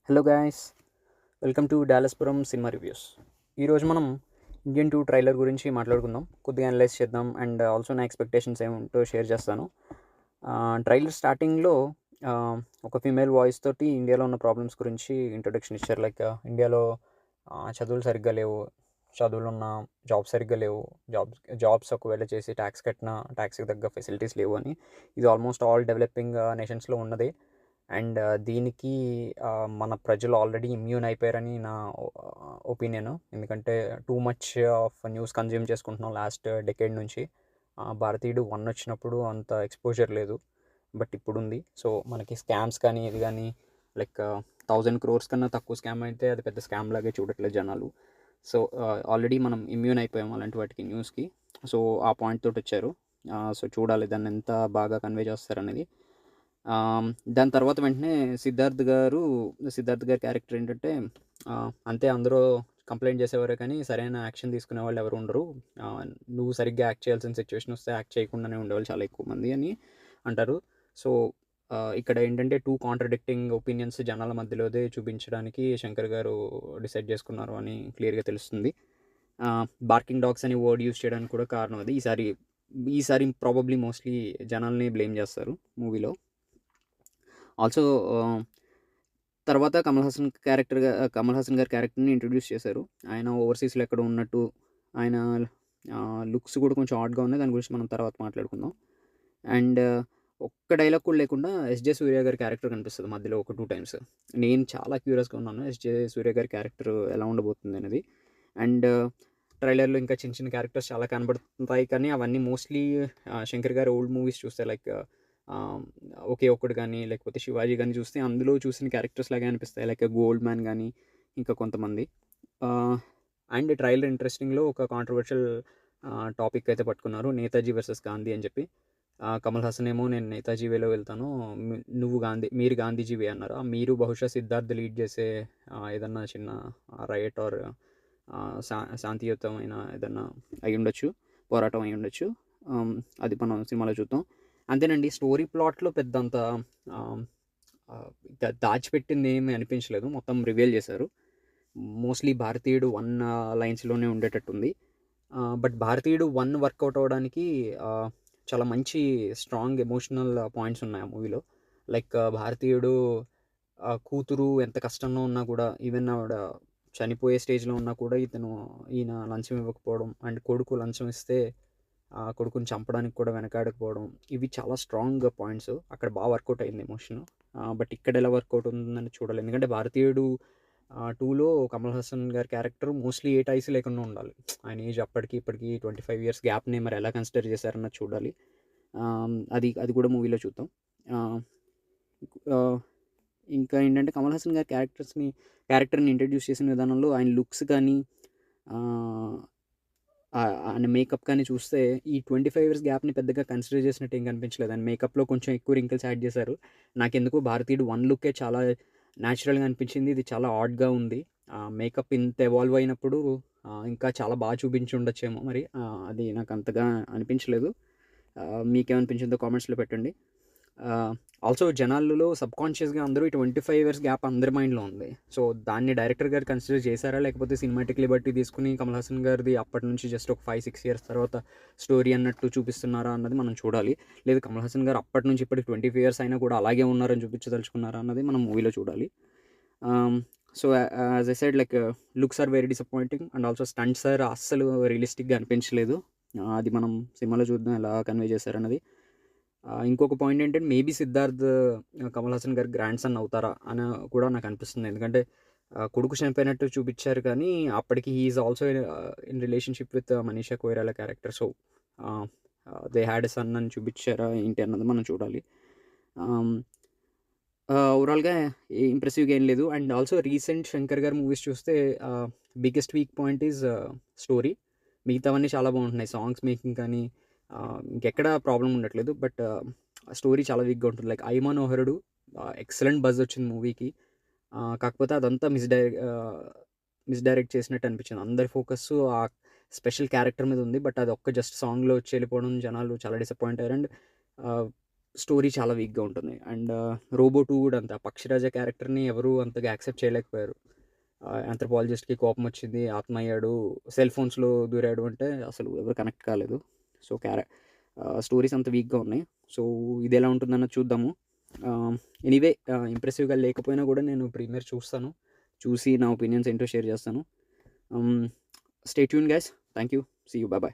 Hello guys, welcome to డాలస్పురం cinema reviews. ఈరోజు మనం ఇండియన్ 2 ట్రైలర్ గురించి మాట్లాడుకుందాం, కొద్దిగా అనలైజ్ చేద్దాం అండ్ ఆల్సో నా ఎక్స్పెక్టేషన్స్ ఏముంటో షేర్ చేస్తాను. ట్రైలర్ స్టార్టింగ్లో ఒక ఫీమేల్ వాయిస్ తోటి ఇండియాలో ఉన్న ప్రాబ్లమ్స్ గురించి ఇంట్రొడక్షన్ ఇచ్చారు. లైక్ ఇండియాలో చదువులు సరిగ్గా లేవు, చదువులున్న జాబ్స్ సరిగ్గా లేవు, జాబ్స్ ఒకవేళ చేసి ట్యాక్స్ కట్టిన ట్యాక్స్కి తగ్గ ఫెసిలిటీస్ లేవు అని. ఇది ఆల్మోస్ట్ ఆల్ డెవలపింగ్ నేషన్స్లో ఉన్నదే. అండ్ దీనికి మన ప్రజలు ఆల్రెడీ ఇమ్యూన్ అయిపోయారని నా ఒపీనియన్. ఎందుకంటే too much of news consume చేసుకుంటున్నాం లాస్ట్ డెకేడ్ నుంచి. భారతీయుడు 1 వచ్చినప్పుడు అంత ఎక్స్పోజర్ లేదు, బట్ ఇప్పుడు ఉంది. సో మనకి స్కామ్స్ కానీ ఇది కానీ లైక్ 1000 crores కన్నా తక్కువ స్కామ్ అయితే అది పెద్ద స్కామ్ లాగే చూడట్లేదు జనాలు. సో ఆల్రెడీ మనం ఇమ్యూన్ అయిపోయాం అలాంటి వాటికి, న్యూస్కి. సో ఆ పాయింట్ తోటి వచ్చారు. సో చూడాలి దాన్ని ఎంత బాగా కన్వే చేస్తారనేది. దాని తర్వాత వెంటనే సిద్ధార్థ్ గారి క్యారెక్టర్ ఏంటంటే, అంతే అందరూ కంప్లైంట్ చేసేవారే కానీ సరైన యాక్షన్ తీసుకునే వాళ్ళు ఎవరు ఉండరు. నువ్వు సరిగ్గా యాక్ట్ చేయాల్సిన సిచ్యువేషన్ వస్తే యాక్ట్ చేయకుండానే ఉండేవాళ్ళు చాలా ఎక్కువ మంది అని అంటారు. సో ఇక్కడ ఏంటంటే 2 కాంట్రడిక్టింగ్ ఒపీనియన్స్ జనాల మధ్యలోదే చూపించడానికి శంకర్ గారు డిసైడ్ చేసుకున్నారు అని క్లియర్గా తెలుస్తుంది. బార్కింగ్ డాగ్స్ అని వర్డ్ యూజ్ చేయడానికి కూడా కారణం అది. ఈసారి ప్రాబబ్లీ మోస్ట్లీ జనాల్ని బ్లేమ్ చేస్తారు మూవీలో. ఆల్సో తర్వాత కమల్ హాసన్ గారి క్యారెక్టర్ని ఇంట్రడ్యూస్ చేశారు. ఆయన ఓవర్సీస్లో ఎక్కడో ఉన్నట్టు, ఆయన లుక్స్ కూడా కొంచెం ఆడ్గా ఉన్నాయి. దాని గురించి మనం తర్వాత మాట్లాడుకుందాం. అండ్ ఒక్క డైలాగ్ కూడా లేకుండా ఎస్జే సూర్య గారి క్యారెక్టర్ కనిపిస్తుంది మధ్యలో ఒక 2 times. నేను చాలా క్యూరియస్గా ఉన్నాను ఎస్జే సూర్య గారి క్యారెక్టర్ ఎలా ఉండబోతుంది అనేది. అండ్ ట్రైలర్లో ఇంకా చిన్న చిన్న క్యారెక్టర్స్ చాలా కనబడుతుంటాయి, కానీ అవన్నీ మోస్ట్లీ శంకర్ గారి ఓల్డ్ మూవీస్ చూస్తే లైక్ ఒకే ఒక్కడు కానీ లేకపోతే శివాజీ కానీ చూస్తే అందులో చూసిన క్యారెక్టర్స్ లాగే అనిపిస్తాయి, లైక్ గోల్డ్ మ్యాన్ కానీ ఇంకా కొంతమంది. అండ్ ట్రైలర్ ఇంట్రెస్టింగ్లో ఒక కాంట్రవర్షియల్ టాపిక్ అయితే పట్టుకున్నారు, నేతాజీ వర్సెస్ గాంధీ అని చెప్పి. కమల్ హాసన్ ఏమో నేను నేతాజీ వేలో వెళ్తాను, మీరు గాంధీజీవే అన్నారు. మీరు బహుశా సిద్ధార్థ్ లీడ్ చేసే ఏదన్నా చిన్న రైట్ ఆర్ శాంతియుతమైన ఏదన్నా అయి ఉండొచ్చు, పోరాటం అయి ఉండొచ్చు. అది మనం సినిమాలో చూద్దాం. అంతేనండి. స్టోరీ ప్లాట్లో పెద్దంత దాచిపెట్టింది ఏమీ అనిపించలేదు, మొత్తం రివీల్ చేశారు. మోస్ట్లీ భారతీయుడు 1 లైన్స్లోనే ఉండేటట్టుంది. బట్ భారతీయుడు 1 వర్కౌట్ అవ్వడానికి చాలా మంచి స్ట్రాంగ్ ఎమోషనల్ పాయింట్స్ ఉన్నాయి ఆ మూవీలో. లైక్ భారతీయుడు కూతురు ఎంత కష్టంలో ఉన్నా కూడా, ఈవెన్ ఆవిడ చనిపోయే స్టేజ్లో ఉన్నా కూడా ఈయన లంచం ఇవ్వకపోవడం, అండ్ కొడుకు లంచం ఇస్తే ఆ కొడుకుని చంపడానికి కూడా వెనకాడకపోవడం, ఇవి చాలా స్ట్రాంగ్ పాయింట్స్. అక్కడ బాగా వర్కౌట్ అయింది ఎమోషన్. బట్ ఇక్కడ ఎలా వర్కౌట్ ఉందని చూడాలి. ఎందుకంటే భారతీయుడు 2లో కమల్ హాసన్ గారి క్యారెక్టర్ మోస్ట్లీ 8 ఐస్ లేకుండా ఉండాలి. ఆయన ఏజ్ అప్పటికి ఇప్పటికి 25 years గ్యాప్ని మరి ఎలా కన్సిడర్ చేశారన్నది చూడాలి. అది కూడా మూవీలో చూద్దాం. ఇంకా ఏంటంటే కమల్ హాసన్ గారి క్యారెక్టర్ని ఇంట్రడ్యూస్ చేసిన విధానంలో ఆయన లుక్స్ కానీ ఆయన మేకప్ కానీ చూస్తే ఈ 25 years గ్యాప్ని పెద్దగా కన్సిడర్ చేసినట్టు ఏం కనిపించలేదు. ఆయన మేకప్లో కొంచెం ఎక్కువ రింకిల్స్ యాడ్ చేశారు. నాకెందుకు భారతీయుడు 1 లుక్కే చాలా న్యాచురల్గా అనిపించింది, ఇది చాలా ఆడ్గా ఉంది. మేకప్ ఇంత ఎవాల్వ్ అయినప్పుడు ఇంకా చాలా బాగా చూపించి ఉండొచ్చేమో మరి. అది నాకు అంతగా అనిపించలేదు. మీకేమనిపించిందో కామెంట్స్లో పెట్టండి. ఆల్సో జనాలలో సబ్కాన్షియస్గా అందరూ ఈ 25 years గ్యాప్ అందరి మైండ్లో ఉంది. సో దాన్ని డైరెక్టర్ గారు కన్సిడర్ చేశారా, లేకపోతే సినిమాటిక్ లిబర్టీ తీసుకుని కమల్ హాసన్ గారిది అప్పటి నుంచి జస్ట్ ఒక 5-6 years తర్వాత స్టోరీ అన్నట్టు చూపిస్తున్నారా అన్నది మనం చూడాలి. లేదు కమల్ హాసన్ గారు అప్పటి నుంచి ఇప్పటికి 25 years అయినా కూడా అలాగే ఉన్నారని చూపించదలుచుకున్నారా అన్నది మనం మూవీలో చూడాలి. So as I said, like looks are very disappointing and also stunts are అస్సలు రియలిస్టిక్గా అనిపించలేదు. అది మనం సినిమాలో చూద్దాం ఎలా కన్వే చేశారన్నది. ఇంకొక పాయింట్ ఏంటంటే, మేబీ సిద్ధార్థ్ కమల్ హాసన్ గారి గ్రాండ్ సన్ అవుతారా అని కూడా నాకు అనిపిస్తుంది. ఎందుకంటే కొడుకు చనిపోయినట్టు చూపించారు, కానీ అప్పటికి he is also in relationship with Manisha Koirala character. So they had a son అని చూపించారా ఏంటి అన్నది మనం చూడాలి. ఓవరాల్గా ఇంప్రెసివ్గా ఏం లేదు. అండ్ ఆల్సో రీసెంట్ శంకర్ గారి మూవీస్ చూస్తే biggest weak point is story. మిగతావన్నీ చాలా బాగుంటున్నాయి, సాంగ్స్ మేకింగ్ కానీ ఇంకెక్కడ ప్రాబ్లం ఉండట్లేదు. బట్ స్టోరీ చాలా వీక్గా ఉంటుంది. లైక్ ఐ మనోహరుడు ఎక్సలెంట్ బజ్ వచ్చింది మూవీకి, కాకపోతే అదంతా మిస్డైరెక్ట్ చేసినట్టు అనిపించింది. అందరి ఫోకస్ ఆ స్పెషల్ క్యారెక్టర్ మీద ఉంది, బట్ అది ఒక్క జస్ట్ సాంగ్లో వచ్చి వెళ్ళిపోవడం జనాలు చాలా డిసప్పాయింట్ అయ్యారు. అండ్ స్టోరీ చాలా వీక్‌గా ఉంటుంది. అండ్ 'రోబో 2' కూడా అంతే. ఆ పక్షిరాజ క్యారెక్టర్‌ని ఎవరు అంతగా యాక్సెప్ట్ చేయలేకపోయారు. ఆంథ్రోపాలజిస్ట్‌కి కోపమొచ్చింది, ఆత్మ అయ్యాడు, సెల్ ఫోన్స్‌లో దూరాడు అంటే అసలు ఎవరు కనెక్ట్ కాలేదు. సో, స్టోరీస్ అంత వీక్‌గా ఉన్నాయి. సో, ఇదెలా ఉంటుందన్నది చూద్దాము. ఎనీవే ఇంప్రెసివ్‌గా లేకపోయినా కూడా నేను ప్రీమియర్ చూస్తాను. చూసి నా ఒపీనియన్స్ ఏంటో షేర్ చేస్తాను. Stay tune guys. Thank you. See you. By.